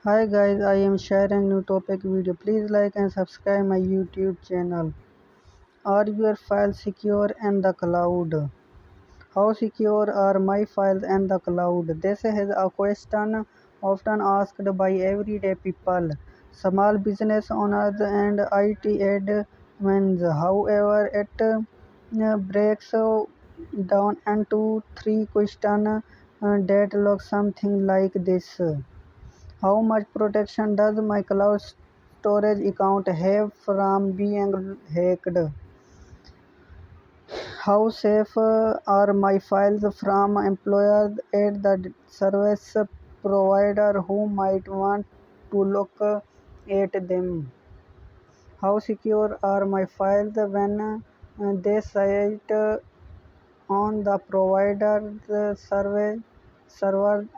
Hi guys, I am sharing new topic video. Please like and subscribe my YouTube channel. Are your files secure in the cloud? How secure are my files in the cloud? This is a question often asked by everyday people, small business owners and IT admins. However, it breaks down into three questions that look something like this. How much protection does my cloud storage account have from being hacked? How safe are my files from employers at the service provider who might want to look at them? How secure are my files when they cite on the provider's server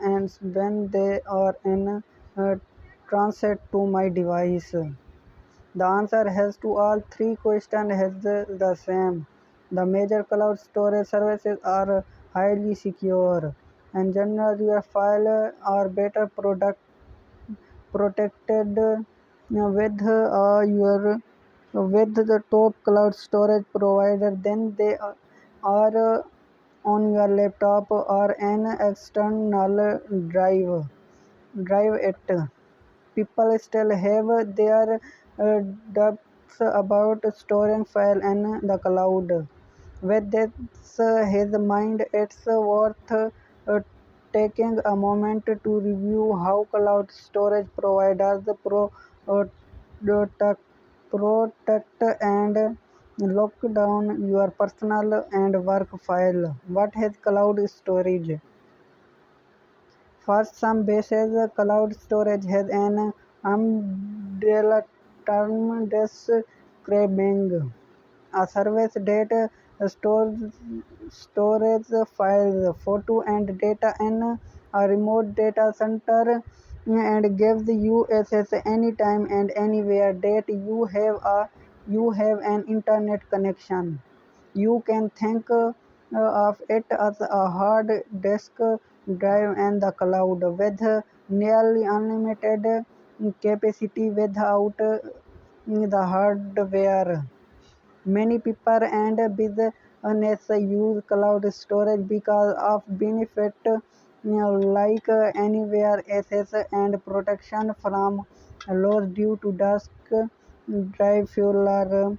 and when they are in transit to my device? The answer has to all three questions is the same. The major cloud storage services are highly secure. In general, your files are better protected with the top cloud storage provider than they are on your laptop or an external drive it. People still have their doubts about storing file in the cloud. With this his mind, it's worth taking a moment to review how cloud storage providers uh, protect, protect and lock down your personal and work file. What is cloud storage? For some bases, cloud storage has an umbrella term describing a service that stores storage files, photo and data in a remote data center and gives you access anytime and anywhere that you have an internet connection. You can think of it as a hard disk drive in the cloud with nearly unlimited capacity without the hardware. Many people and businesses use cloud storage because of benefit like anywhere access and protection from loss due to disk drive failure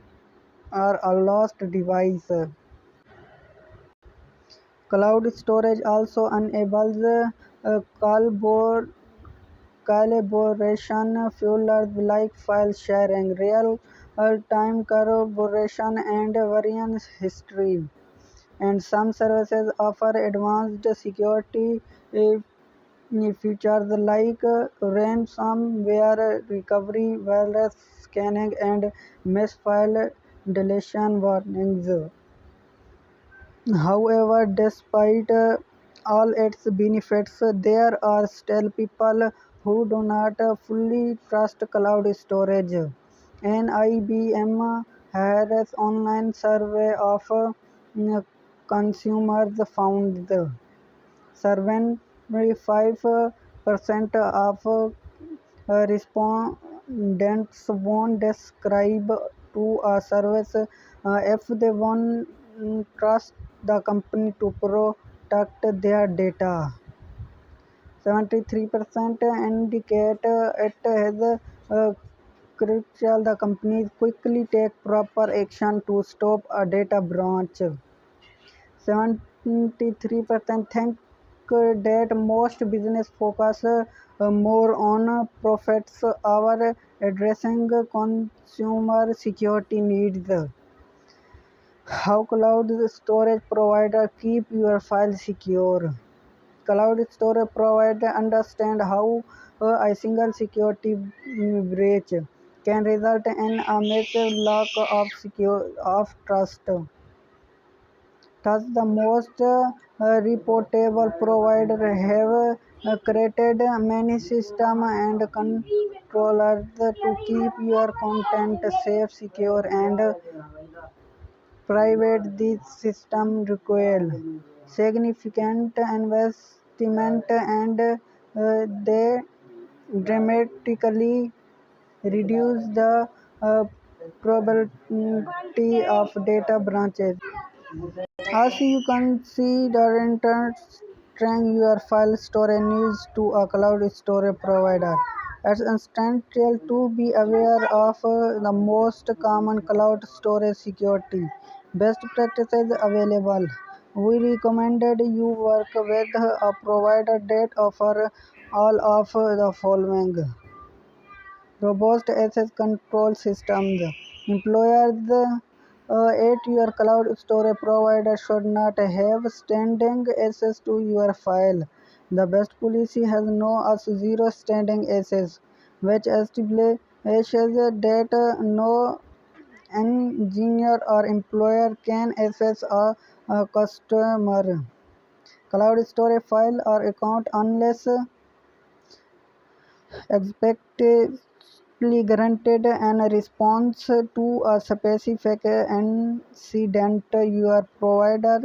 or a lost device. Cloud storage also enables collaboration features like file sharing, real-time collaboration, and variance history. And some services offer advanced security features like ransomware recovery, virus scanning, and misfile deletion warnings. However, despite all its benefits, there are still people who do not fully trust cloud storage. An IBM Harris online survey of consumers found that 75% of respondents won't describe to a service if they won't trust the company to protect their data. 73% indicate it is crucial the companies quickly take proper action to stop a data breach. 73% think that most business focus more on profits over addressing consumer security needs. How cloud storage provider keep your file secure? Cloud storage provider understand how a single security breach can result in a massive lack of trust. Thus, the most reportable provider have created many systems and controllers to keep your content safe, secure, and private. These systems require significant investment and they dramatically reduce the uh, probability of data breaches. Also, you can see the transferring your file storage needs to a cloud storage provider. It's essential to be aware of the most common cloud storage security best practices available. We recommended you work with a provider that offer all of the following: robust access control systems. Employers at your cloud storage provider should not have standing access to your file. The best policy has no as zero standing access, which establishes that no engineer or employer can access a customer cloud storage file or account unless explicitly granted in response to a specific incident. Your provider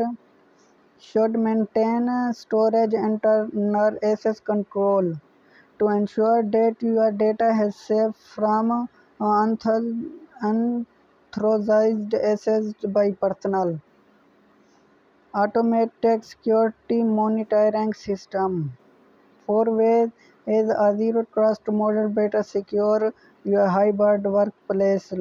should maintain storage internal access control to ensure that your data is safe from unauthorized access by personnel. Automatic security monitoring system. 4 ways is a zero trust model better secure your hybrid workplace.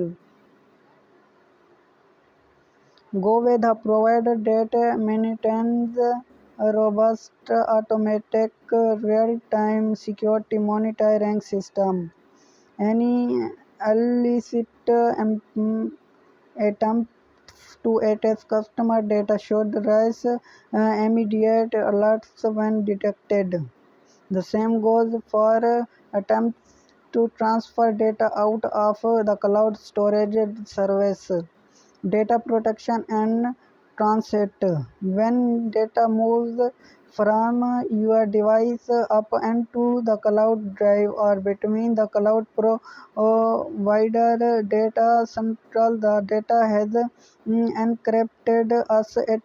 Go with a provider that maintains a robust automatic real-time security monitoring system. Any illicit attempts to access customer data should raise immediate alerts when detected. The same goes for attempts to transfer data out of the cloud storage service. Data protection and transit. When data moves from your device up into the cloud drive or between the cloud provider data central, the data has encrypted as it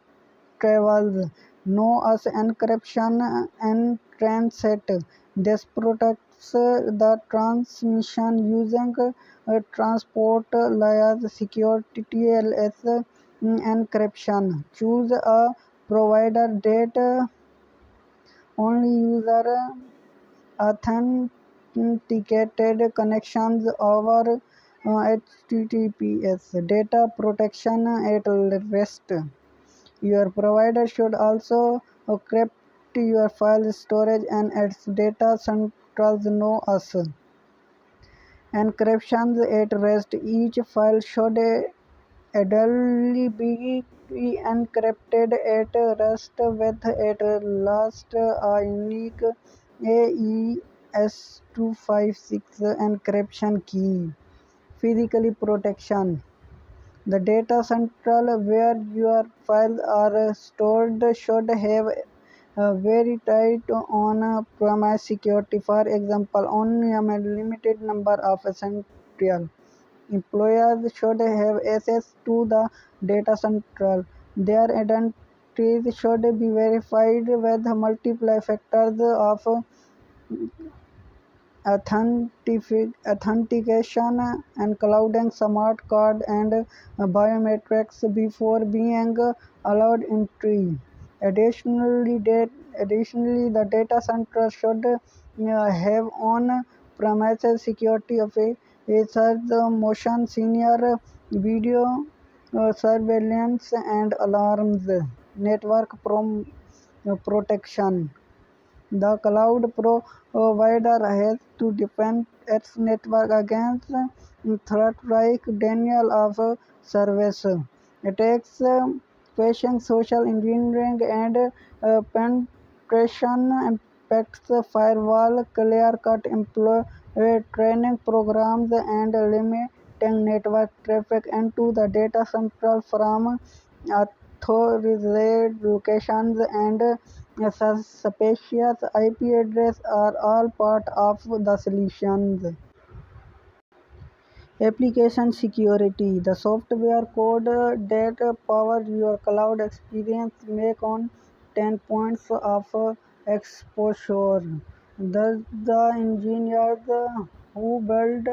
travels, known as encryption in transit. This protects the transmission using transport layers security TLS encryption. Choose a provider that only user authenticated connections over HTTPS. Data protection at rest. Your provider should also encrypt your file storage and its data centrals known as encryptions at rest. Each file should ideally be encrypted at rest with at least a unique AES-256 encryption key. Physical protection. The data central where your files are stored should have a very tight on-premise security. For example, only a limited number of essential employees should have access to the data central. Their identities should be verified with multiple factors of authentication, including smart card and biometrics before being allowed entry. Additionally, the data center should have on-premises security features, motion sensor, video surveillance, and alarms. Network protection. The cloud provider has to defend its network against threats like denial of service attacks, phishing, social engineering, and penetration impacts. Firewall, clear-cut employee training programs, and limiting network traffic into the data central from authorized locations and suspicious IP addresses are all part of the solutions. Application security. The software code that powers your cloud experience may contain points of exposure. Thus, the engineers who build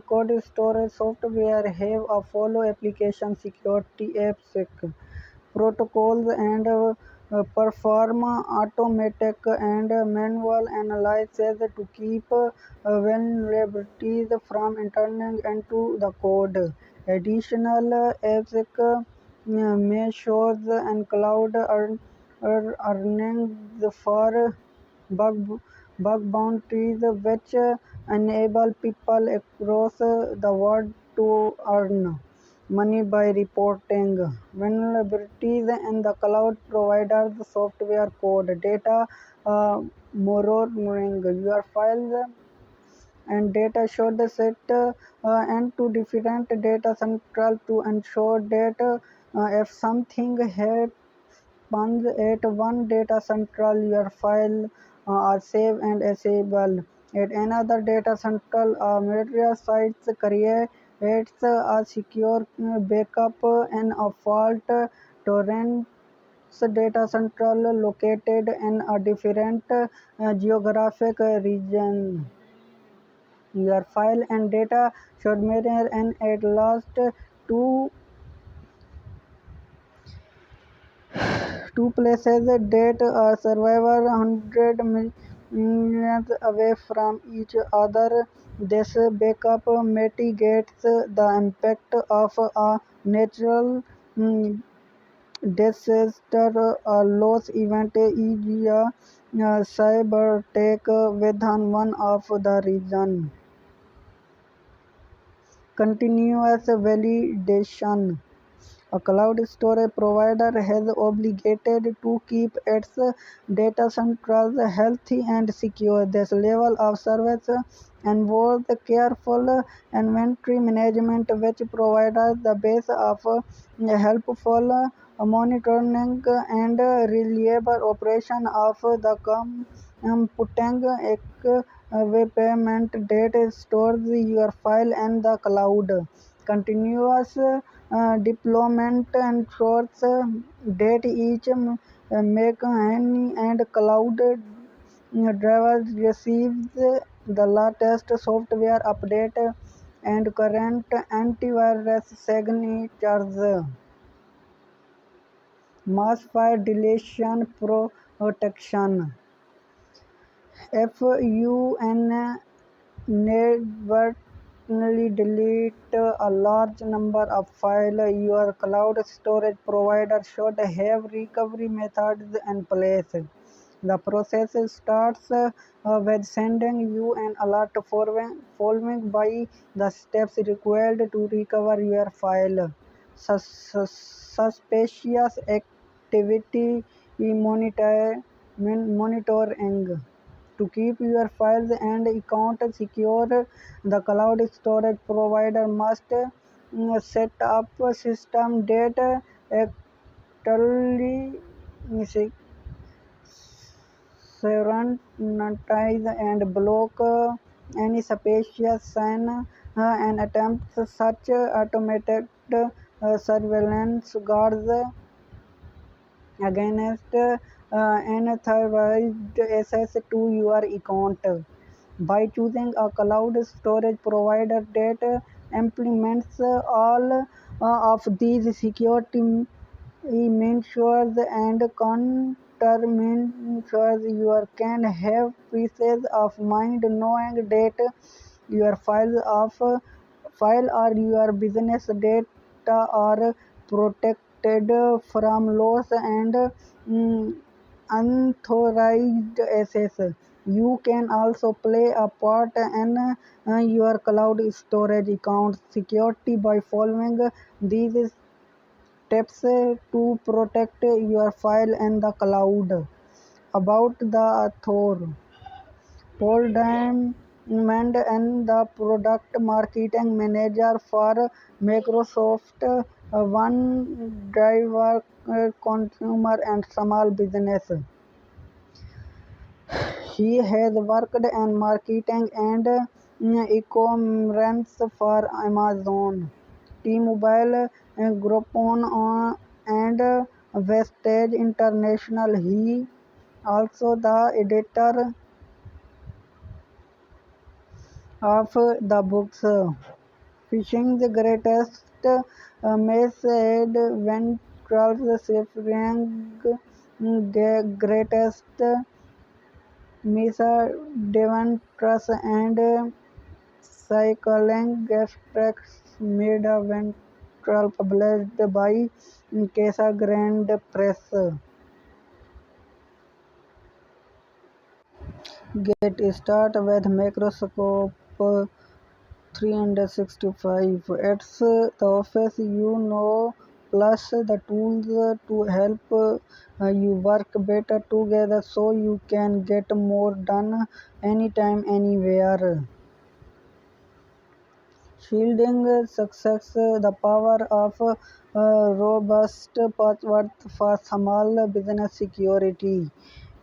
cold storage software have a follow application security AppSec protocols and perform automatic and manual analysis to keep vulnerabilities from entering into the code. Additional AppSec measures and cloud earnings for bug, bug bounties which enable people across the world to earn money by reporting vulnerabilities in the cloud providers software code data monitoring your files and data should sit into different data central to ensure that if something happens at one data central, your file are safe and accessible. At another data central, material sites creates a secure backup in a fault tolerant data central located in a different geographic region. Your file and data should mirror and at last two two places that are survivor 100 miles away from each other. This backup mitigates the impact of a natural mm, disaster or loss event, e.g. a cyber attack within one of the region. Continuous validation. A cloud storage provider has obligated to keep its data centers healthy and secure. This level of service involves careful inventory management, which provides the base of helpful monitoring and reliable operation of the computing equipment that stores your file in the cloud. Continuous deployment ensures that each machine and cloud driver receives the latest software update and current antivirus signatures. Mass fire deletion protection. If you inadvertently delete a large number of files, your cloud storage provider should have recovery methods in place. The process starts with sending you an alert following by the steps required to recover your file. Suspicious activity monitoring. To keep your files and accounts secure, the cloud storage provider must set up a system that actively sanitize and block any suspicious sign and attempts. Such automated surveillance guards against unauthorized access to your account. By choosing a cloud storage provider that implements all of these security measures and countermeasures, you can have peace of mind knowing that your file or your business data are protected from loss and unauthorized access. You can also play a part in your cloud storage account security by following these steps to protect your file in the cloud. About the author. Paul Diamond and the product marketing manager for Microsoft, one driver consumer and small business. He has worked in marketing and e-commerce for Amazon, T-Mobile, Groupon, and Vestige International. He also the editor of the books. Fishing the greatest mace aid when Charles Swiftring greatest Misa Devon Truss and cycling extracts made a ventral published by Casa Grande Press. Get started with Microscope 365. It's the office you know plus the tools to help you work better together so you can get more done anytime, anywhere. Shielding success, the power of robust password for small business security.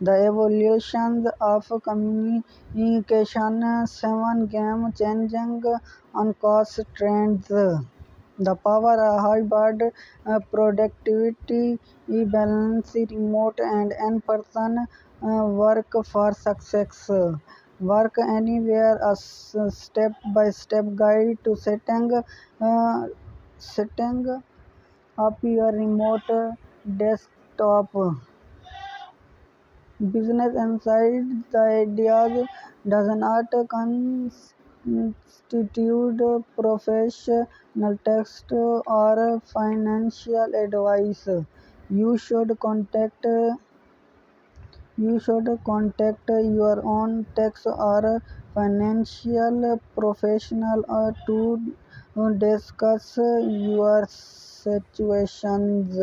The evolution of communication, 7 game changing on cost trends. The power of hybrid productivity, balance remote and in-person work for success. Work anywhere, a step-by-step guide to setting up your remote desktop. Business Insights: the ideas does not constitute professional text or financial advice. You should contact you should contact your own tax or financial professional to discuss your situations.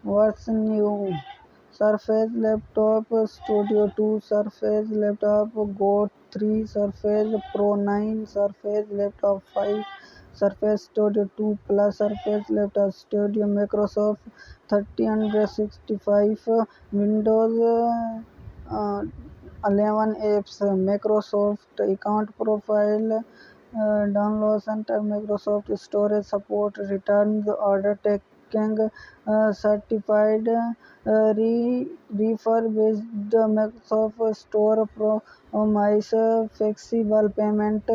What's new? Surface Laptop Studio 2, Surface Laptop Go 3, Surface Pro 9, Surface Laptop 5, Surface Studio 2 Plus, Surface Laptop Studio, Microsoft 365, Windows 11 apps, Microsoft account profile, download center, Microsoft storage support, returns, order taking, certified, refurbished, Microsoft Store promise, flexible payment,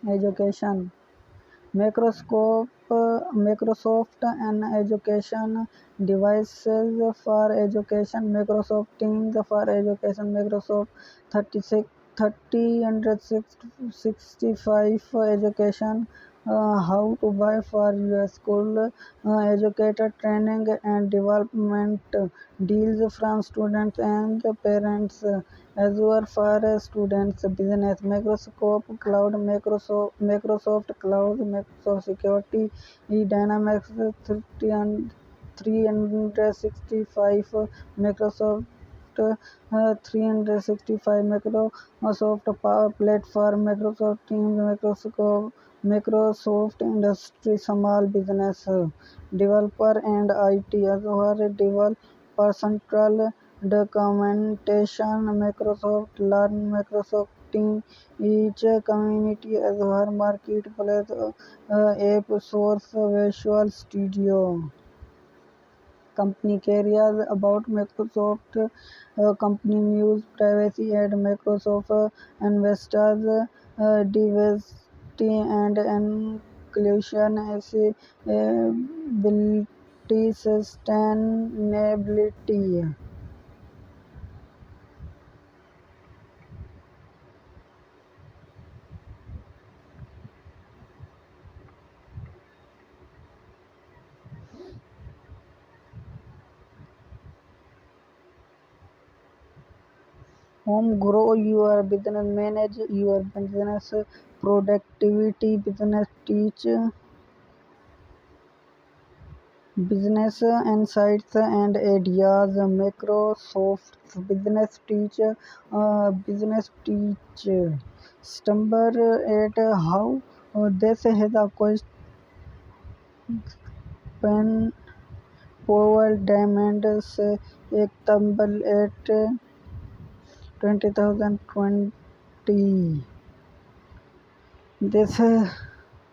education. Microsoft and education devices for education, Microsoft Teams for education, Microsoft 36 365 for education, how to buy for your school, educator training and development, deals from students and parents, Azure for students, business, Microsoft Cloud, Microsoft Cloud, Microsoft Security, Dynamics 365, Microsoft 365, Microsoft Power Platform, Microsoft Teams, Microsoft Industry, Small Business, Developer and IT, Azure Developer Central, documentation, Microsoft Learn, Microsoft Team, each community, Azure Marketplace, App Source, Visual Studio. Company careers about Microsoft, company news, privacy at Microsoft, investors, diversity and inclusion, accessibility, sustainability. Home grow your business, manage your business, productivity, business teach, business insights and ideas. Microsoft business teach. Stumble at how this has a question Powell Diamond से एक tumble at 20,020. This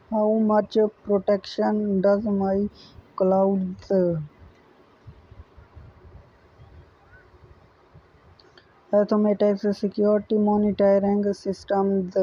how much protection does my clouds automatic security monitoring systems,